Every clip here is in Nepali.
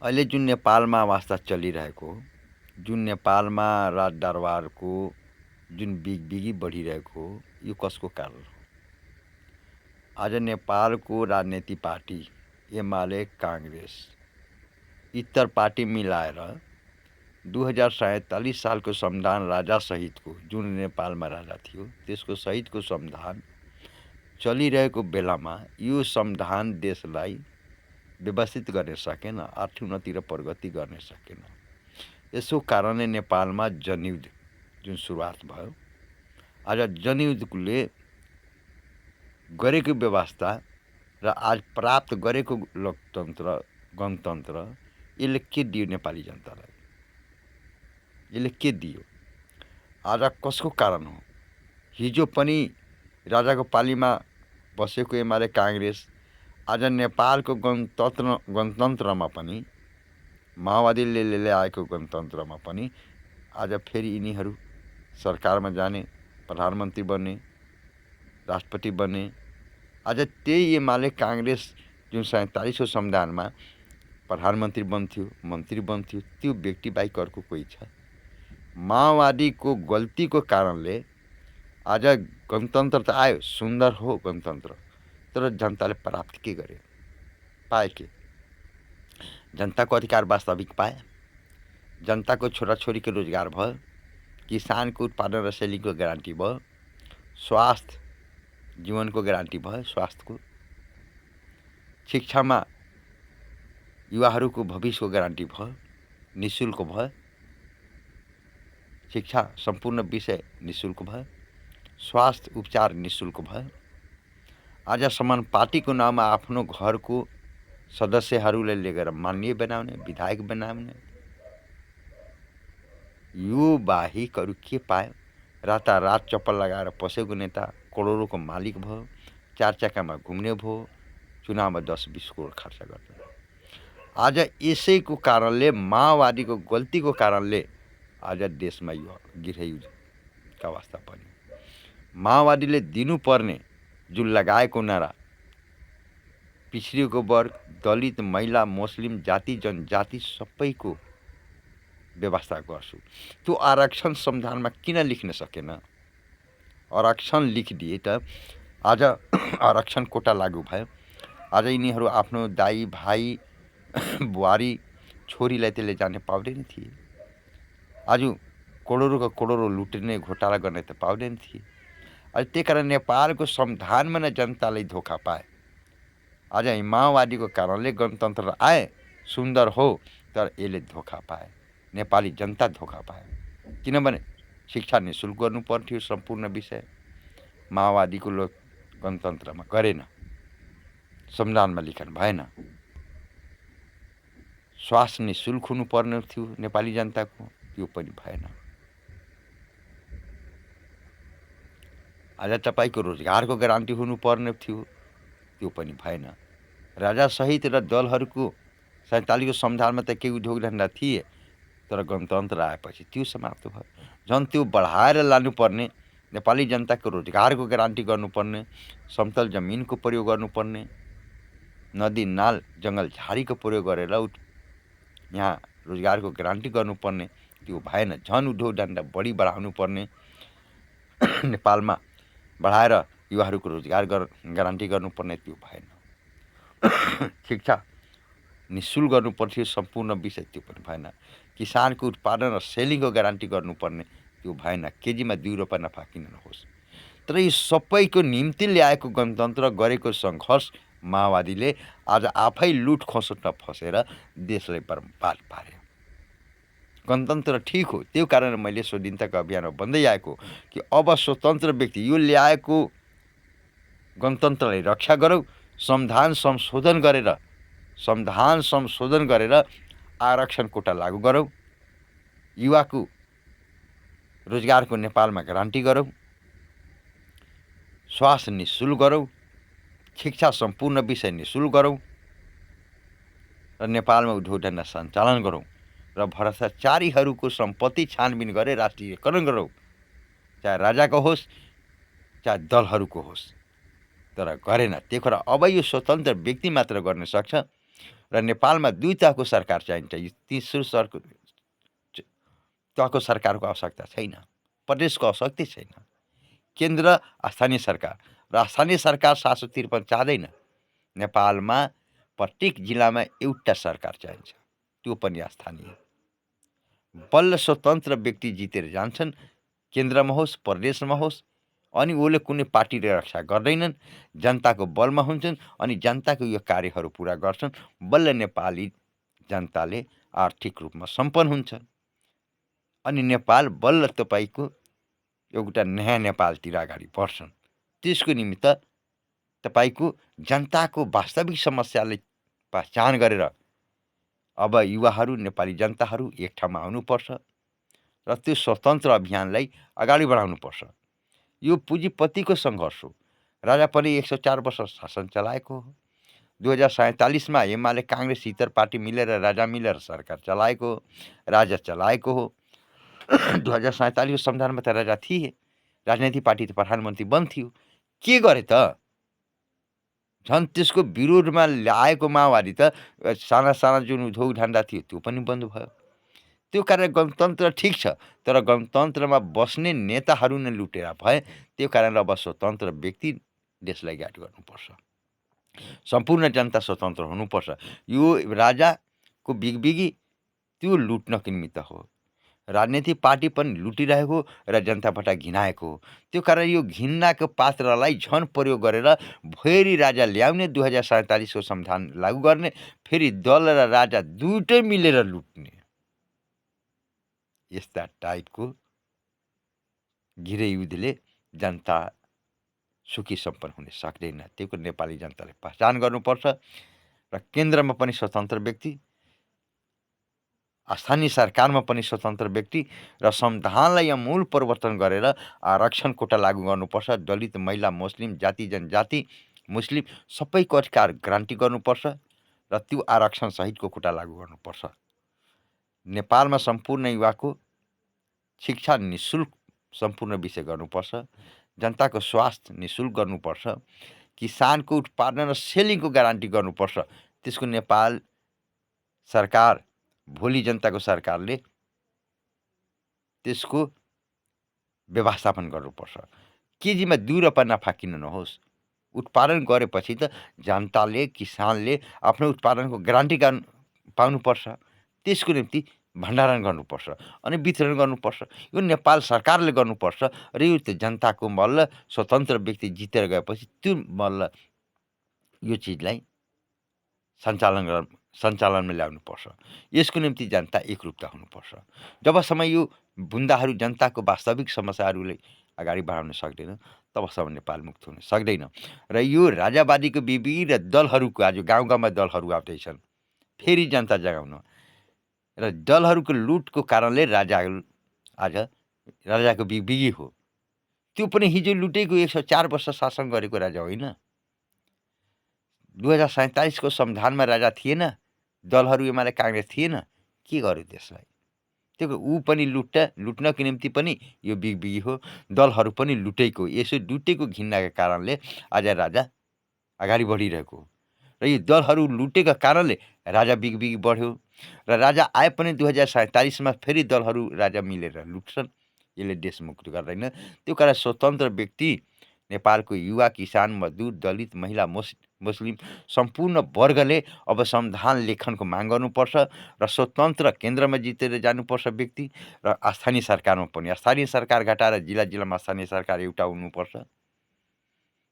अहिले जुन नेपालमा अवस्था चलिरहेको, जुन नेपालमा राजदरबारको जुन बिगबिगी बढिरहेको हो, यो कसको कारण हो? आज नेपालको राजनीति पार्टी एमाले, काङ्ग्रेस इतर पार्टी मिलाएर 2047 सालको संविधान राजा सहितको जुन नेपालमा राजा थियो त्यसको सहितको संविधान चलिरहेको बेलामा यो संविधान देशलाई व्यवस्थित गर्न सकेन, आर्थिक उन्नति र प्रगति गर्न सकेन। यसो कारणले नेपालमा जनयुद्ध जुन सुरुवात भयो, आज जनयुद्धले गरेको व्यवस्था र आज प्राप्त गरेको लोकतन्त्र, गणतन्त्र यसले के दियो नेपाली जनतालाई? यसले के दियो? आज कसको कारण हो? हिजो पनि राजाको पालीमा बसेको एमाले, काङ्ग्रेस आज नेपालको गणतन्त्रमा पनि, माओवादीले ल्याएको गणतन्त्रमा पनि आज फेरि यिनीहरू सरकारमा जाने, प्रधानमन्त्री बन्ने, राष्ट्रपति बन्ने। आज त्यही एमाले, काङ्ग्रेस जुन 47को संविधानमा प्रधानमन्त्री बन्थ्यो, मन्त्री बन्थ्यो, त्यो व्यक्ति बाहेक अर्को कोही छ? माओवादीको गल्तीको कारणले आज गणतन्त्र त आयो, सुन्दर हो गणतन्त्र, तर जनताले प्राप्त के गरे? पाए के? जनताको अधिकार वास्तविक पाए? जनताको छोराछोरीको रोजगार भयो, किसानको उत्पादन र सेलिङको ग्यारेन्टी भयो, स्वास्थ्य जीवनको ग्यारेन्टी भयो, स्वास्थ्यको शिक्षामा युवाहरूको भविष्यको ग्यारेन्टी भयो, निःशुल्क भयो, शिक्षा सम्पूर्ण विषय निःशुल्क भयो, स्वास्थ्य उपचार निःशुल्क भयो। आजसम्म पार्टीको नाममा आफ्नो घरको सदस्यहरूलाई लिएर माननीय बनाउने, विधायक बनाउने, यो बाहेक अरू के पायो? रातारात चप्पल लगाएर पसेको नेता करोडौँको मालिक भयो, 4 चक्कामा घुम्ने भयो, चुनावमा 10-20 करोड खर्च गर्छ। आज यसैको कारणले, माओवादीको गल्तीको कारणले आज देशमा यो गृहयुद्धको अवस्था बन्यो। माओवादीले दिनुपर्ने जुन लगाएको नारा, पिछडिएको वर्ग, दलित, महिला, मुस्लिम, जाति जनजाति सबैको व्यवस्था गर्छु, त्यो आरक्षण संविधानमा किन लेख्न सकेन? आरक्षण लेखिदिए त आज आरक्षण कोटा लागू भयो। आज यिनीहरू आफ्नो दाई, भाइ, बुहारी, छोरीलाई त्यसले जाने पाउँदैन थिए। आज करोडौँको करोडौँ लुट्ने, घोटाला गर्ने त पाउँदैन थिए। आज त्यही कारण नेपालको संविधानमा नै जनताले धोका पाए। आज माओवादीको कारणले गणतन्त्र आए, सुन्दर हो, तर यसले धोका पाए, नेपाली जनता धोका पाए। किनभने शिक्षा निःशुल्क गर्नु पर्थ्यो, सम्पूर्ण विषय माओवादीको गणतन्त्रमा गरेन, संविधानमा लेखन भएन। स्वास्थ्य निःशुल्क हुनुपर्ने थियो नेपाली जनताको, त्यो पनि भएन। आज तपाईँको रोजगारको ग्यारेन्टी हुनुपर्ने थियो, त्यो पनि भएन। राजासहित र दलहरूको 47को संविधानमा त केही उद्योग धन्दा थिए, तर गणतन्त्र आएपछि त्यो समाप्त भयो। झन् त्यो बढाएर लानुपर्ने, नेपाली जनताको रोजगारको ग्यारेन्टी गर्नुपर्ने, समतल जमिनको प्रयोग गर्नुपर्ने, नदी नाल जङ्गल झाडीको प्रयोग गरेर यहाँ रोजगारको ग्यारेन्टी गर्नुपर्ने, त्यो भएन। झन् उद्योग धन्दा बढी बढाउनु पर्ने, नेपालमा बढाएर युवाहरूको रोजगार ग्यारेन्टी गर्नुपर्ने, त्यो भएन। शिक्षा निःशुल्क गर्नुपर्थ्यो, सम्पूर्ण विषय, त्यो पनि भएन। किसानको उत्पादन र सेलिङको ग्यारेन्टी गर्नुपर्ने, त्यो भएन। केजीमा 2 रुपियाँ नफा किन नहोस्? तर यो सबैको निम्ति ल्याएको गणतन्त्र, गरेको सङ्घर्ष माओवादीले आज आफै लुट खसोटमा फसेर देशलाई बर्बाद पार्यो। गणतन्त्र ठिक हो, त्यो कारण मैले स्वतन्त्रताको अभियानमा भन्दै आएको कि अब स्वतन्त्र व्यक्ति यो ल्याएको गणतन्त्रलाई रक्षा गरौँ, संविधान संशोधन गरेर आरक्षण कोटा लागू गरौँ, युवाको रोजगारको नेपालमा ग्यारेन्टी गरौँ, स्वास्थ्य निःशुल्क गरौँ, शिक्षा सम्पूर्ण विषय निःशुल्क गरौँ र नेपालमा उद्योग धन्दा सञ्चालन गरौँ र भ्रष्टाचारीहरूको सम्पत्ति छानबिन गरेर राष्ट्रियकरण गरौँ, चाहे राजाको होस् चाहे दलहरूको होस्, तर गरेन। त्यही कारण अब यो स्वतन्त्र व्यक्ति मात्र गर्न सक्छ। र नेपालमा 2 तहको सरकार चाहिन्छ। यो तेस्रो तहको सरकारको आवश्यकता छैन, प्रदेशको आवश्यकतै छैन। केन्द्र स्थानीय सरकार र स्थानीय सरकार 753 चाहँदैन। नेपालमा प्रत्येक जिल्लामा एउटा सरकार चाहिन्छ, त्यो पनि स्थानीय। बल्ल स्वतन्त्र व्यक्ति जितेर जान्छन्, केन्द्रमा होस् प्रदेशमा होस्, अनि उसले कुनै पार्टीले रक्षा गर्दैनन्, जनताको बलमा हुन्छन् अनि जनताको यो कार्यहरू पुरा गर्छन्। बल्ल नेपाली जनताले आर्थिक रूपमा सम्पन्न हुन्छ अनि नेपाल बल्ल तपाईँको एउटा नयाँ नेपालतिर अगाडि बढ्छन्। त्यसको निमित्त तपाईँको जनताको वास्तविक समस्यालाई पहचान गरेर अब युवाहरू नेपाली जनताहरू एक ठाउँमा आउनुपर्छ र त्यो स्वतन्त्र अभियानलाई अगाडि बढाउनुपर्छ। यो पुँजीपतिको सङ्घर्ष हो। राजा पनि 104 वर्ष शासन चलाएको हो। 2047 एमाले काङ्ग्रेस इतर पार्टी मिलेर राजा मिलेर सरकार चलाएको हो, राजा चलाएको हो। 2047 संविधानमा त राजा थिए, राजनैतिक पार्टी त प्रधानमन्त्री बन्थ्यो। के गरे त? झन् त्यसको विरोधमा ल्याएको माओवादी त साना साना जुन उद्योग धन्दा थियो त्यो पनि बन्द भयो। त्यो कारण गणतन्त्र ठिक छ, तर गणतन्त्रमा बस्ने नेताहरू नै लुटेर भए। त्यो कारण अब स्वतन्त्र व्यक्ति देशलाई गाइड गर्नुपर्छ, सम्पूर्ण जनता स्वतन्त्र हुनुपर्छ। यो राजाको बिगबिगी त्यो लुट्नको निमित्त हो। राजनीतिक पार्टी पनि लुटिरहेको र जनताबाट घिनाएको हो। त्यो कारण यो घिन्नाको पात्रलाई झन प्रयोग गरेर फेरि राजा ल्याउने, 2047को संविधान लागू गर्ने, फेरि दल र राजा दुइटै मिलेर लुट्ने, यस्ता टाइपको गिरेयुद्धले जनता सुखी सम्पन्न हुन सक्दैन। त्यो नेपाली जनताले पहचान गर्नुपर्छ र केन्द्रमा पनि स्वतन्त्र व्यक्ति, स्थानीय सरकारमा पनि स्वतन्त्र व्यक्ति र संविधानलाई मूल परिवर्तन गरेर आरक्षण कोटा लागू गर्नुपर्छ। दलित, महिला, मुस्लिम, जाति जनजाति, मुस्लिम सबैको अधिकार ग्यारेन्टी गर्नुपर्छ र त्यो आरक्षण सहितको कोटा लागू गर्नुपर्छ। नेपालमा सम्पूर्ण युवाको शिक्षा निशुल्क सम्पूर्ण विषय गर्नुपर्छ। जनताको स्वास्थ्य निशुल्क गर्नुपर्छ। किसानको उत्पादन र सेलिङको ग्यारेन्टी गर्नुपर्छ। त्यसको नेपाल सरकार, भोलि जनताको सरकारले त्यसको व्यवस्थापन गर्नुपर्छ। केजीमा 2 रुपैयाँ नाफा किन नहोस्। उत्पादन गरेपछि त जनताले, किसानले आफ्नो उत्पादनको ग्यारेन्टी पाउनुपर्छ। त्यसको निम्ति भण्डारण गर्नुपर्छ अनि वितरण गर्नुपर्छ। यो नेपाल सरकारले गर्नुपर्छ र यो जनताको बल्ल स्वतन्त्र व्यक्ति जितेर गएपछि त्यो बल्ल यो चिजलाई सञ्चालनमा ल्याउनुपर्छ। यसको निम्ति जनता एकरूपता हुनुपर्छ। जबसम्म यो बुन्दाहरू जनताको वास्तविक समस्याहरूलाई अगाडि बढाउन सक्दैन, तबसम्म नेपाल मुक्त हुन सक्दैन। र यो राजावादीको विविध दलहरूको आज गाउँ गाउँमा दलहरू आउँदैछन् फेरि जनता जगाउन, र दलहरूको लुटको कारणले आज राजाको बिगबिगी हो। त्यो पनि हिजो लुटेको 104 वर्ष शासन गरेको राजा होइन। 2047को संविधानमा राजा थिएन, दलहरू एमाले काङ्ग्रेस थिएन। के गर्यो त्यसलाई? त्यो ऊ पनि लुट्नको निम्ति पनि यो बिगबिगी हो, दलहरू पनि लुटेको। यसो लुटेको घिन्नाका कारणले आज राजा अगाडि बढिरहेको हो र यो दलहरू लुटेका कारणले राजा बिगबिगी बढ्यो र राजा आए पनि 2047मा फेरि दलहरू राजा मिलेर लुट्छन्। यसले देश मुक्त गर्दैन। त्यो कारण स्वतन्त्र व्यक्ति, नेपालको युवा, किसान, मजदुर, दलित, महिला, मुस्लिम सम्पूर्ण वर्गले अब संविधान लेखनको माग गर्नुपर्छ र स्वतन्त्र केन्द्रमा जितेर जानुपर्छ व्यक्ति र स्थानीय सरकारमा पनि। स्थानीय सरकार घटाएर जिल्ला जिल्लामा स्थानीय सरकार एउटा हुनुपर्छ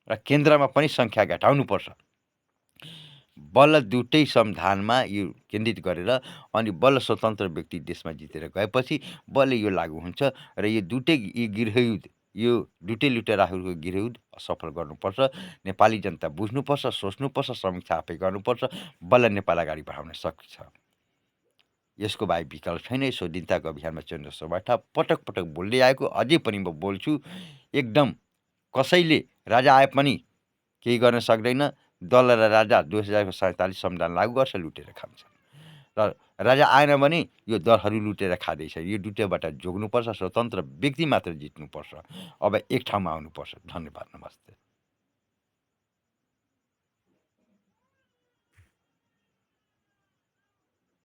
र केन्द्रमा पनि सङ्ख्या घटाउनुपर्छ। बल्ल दुइटै संविधानमा यो केन्द्रित गरेर अनि बल्ल स्वतन्त्र व्यक्ति देशमा जितेर गएपछि बल्ल यो लागू हुन्छ र यो दुइटै गृहयुद्ध, यो दुइटै लुटेराहरूको गृहयुद्ध सफल गर्नुपर्छ। नेपाली जनता बुझ्नुपर्छ, सोच्नुपर्छ, समीक्षा आफै गर्नुपर्छ। बल्ल नेपाल अगाडि बढाउन सक्छ। यसको बाहेक विकल्प छैन। स्वतन्त्रताको अभियानमा चन्द्र सबाटा पटक पटक बोल्दै आएको, अझै पनि म बोल्छु। एकदम कसैले राजा आए पनि केही गर्न सक्दैन। दल र राजा 2047 संविधान लागू गर्छ, लुटेर खान्छ। र राजा आएन भने यो दलहरू लुटेर खाँदैछ। यो दुईटैबाट जोग्नुपर्छ। स्वतन्त्र व्यक्ति मात्र जित्नुपर्छ। अब एक ठाउँमा आउनुपर्छ। धन्यवाद, नमस्ते।